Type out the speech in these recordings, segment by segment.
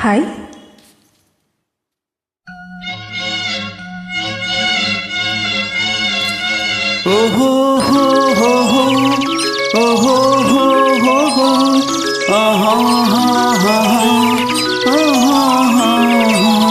Hi. ಓಹೋ ಹೋ ಹೋ ಹೋ ಓಹೋ ಹೋ ಹೋ ಹೋ ಆಹಾ ಹಾ ಹಾ ಆಹಾ ಹಾ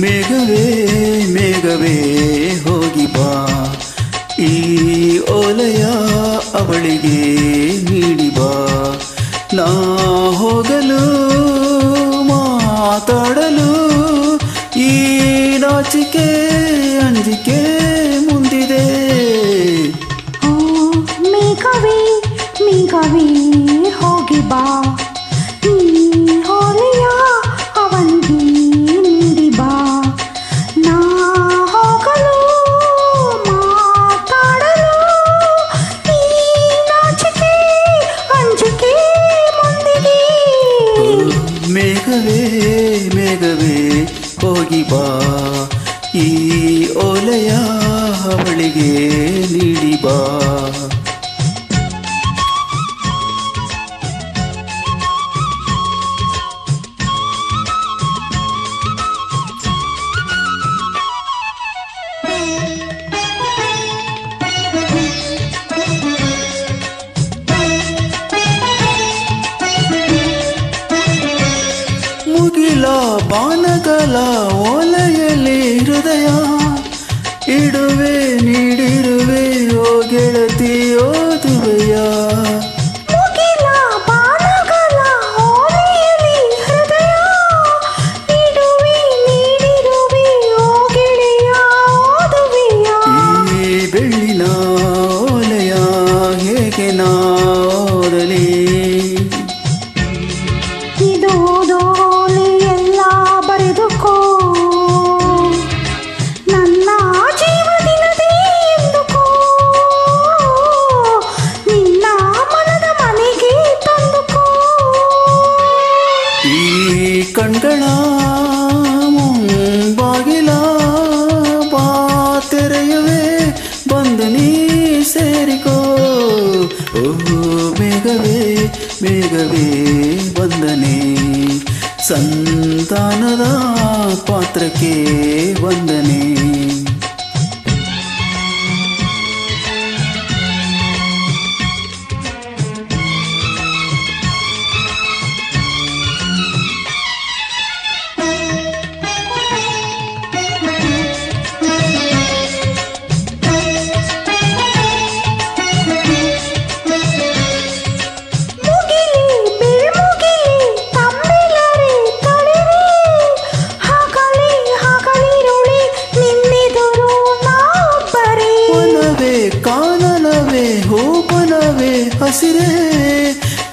ಮೇಘವೇ ಮೇಘವೇ ಹೋಗಿ ಬಾ, ಈ ಓಲೆಯ ಅವಳಿಗೆ ನೀಡಿ ಬಾ. ನಾ ಹೋಗಲು ಮಾತಾಡಲು ಈ ನಾಚಿಕೆ ಅಂಜಿಕೆ ಮುಂದಿದೆ. ಮೇಘವೇ ಮೇಘವೇ ಹೋಗಿ ಬಾ, ಈ ಓಲೆಯ ಅವನಿಗೆ ನೀಡಿ ಬಾ. ನಾ ಹೋಗಲು ಮಾತಾಡಲು ಈ ನಾಚಿಕೆ ಅಂಜಿಕೆ ಮುಂದಿದೆ. ಮೇಘವೇ ಮೇಘವೇ ಹೋಗಿ ಬಾ, ಈ ಓಲೆಯ ಅವಳಿಗೆ ನೀಡಿ ಬಾ. ಮುಗಿಲ ಬಾನಗಲ ಓಲೆಯಲ್ಲಿ ಹೃದಯ ಇಡುವೆ ನೀಡಿರುವೆ ಓ ಗೆಳತಿ ಓದುವೆಯ. ಮುಗಿಲ ಬಾನಗಲ ಓಲೆಯಲ್ಲಿ ಹೃದಯ ಇಡುವೆ ನೀಡಿರುವೆ ಓ ಗೆಳೆಯ ಓದುವೆಯ. ಈ ಬೆಳ್ಳಿನ ಓಲೆಯ ಹೇಗೆ ನಾ ಓದಲಿ, ಇದು ಓಲೆ ಎಲ್ಲ ಬರೆದುಕೋ, ನನ್ನ ಜೀವದಿನದೇ ಎಂದುಕೋ, ನಿನ್ನ ಮನದ ಮನೆಗೆ ತಂದುಕೋ. ಈ ಕಣ್ಗಳ ಮುಂಬಾಗಿಲ ಬಾ ತೆರೆಯುವೆ ಬಂದು ನೀ ಸೇರಿಕೋ. ಓ ಮೇಘವೇ ಮೇಘವೇ ವಂದನೆ, ಸಂತಾನದ ಪಾತ್ರಕ್ಕೆ ವಂದನೆ. ಕಾನನವೇ ಹೂಪನವೇ ಹಸಿರೇ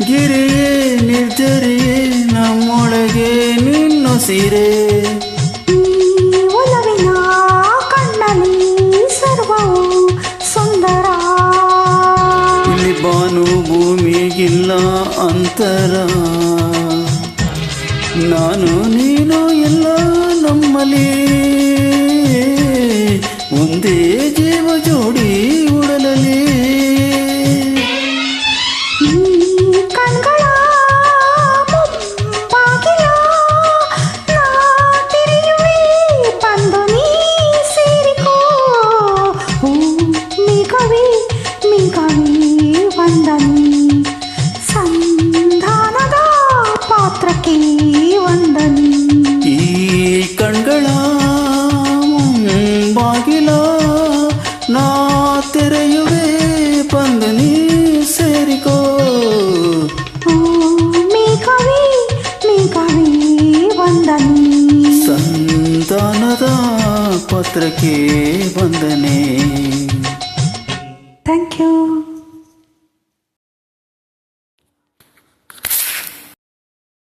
ಗಿರಿಯೇ ನಿರ್ಜರಿಯೇ ನಮ್ಮೊಳಗೆ ನಿನ್ನೊಸಿರೇ. ಒಲವಿನ ಕಣ್ಣಲ್ಲಿ ಸರ್ವವು ಸುಂದರ, ಇಲ್ಲಿ ಬಾನು ಭೂಮಿಗಿಲ್ಲ ಅಂತರ, ನಾನು ನೀನು ಎಲ್ಲ ನಮ್ಮಲ್ಲಿ ಒಂದೇ ಜೀವ ಜೋಡಿ ಉಡಲಲಿ. ಈ ಕಣ್ಗಳ ಮುಂಬಾಗಿಲ ನಾ ತೆರೆಯುವೆ ಬಂದು ನೀ ಸೇರಿಕೋ. ಓ ಮೇಘವೇ ಮೇಘವೇ ವಂದನೆ, ಸಂಧಾನದ ಪಾತ್ರಕ್ಕೆ ವಂದನೆ. ಈ ಕಣ್ಗಳ ಮುಂಬಾಗಿಲ ನಾ ತೆರೆಯುವೆ ಬಂದು ನೀ ಸೇರಿಕೋ. ಓ ಮೇಘವೇ ಮೇಘವೇ ವಂದನೆ, ಸಂತಾನದ ಪಾತ್ರಕ್ಕೆ ವಂದನೆ.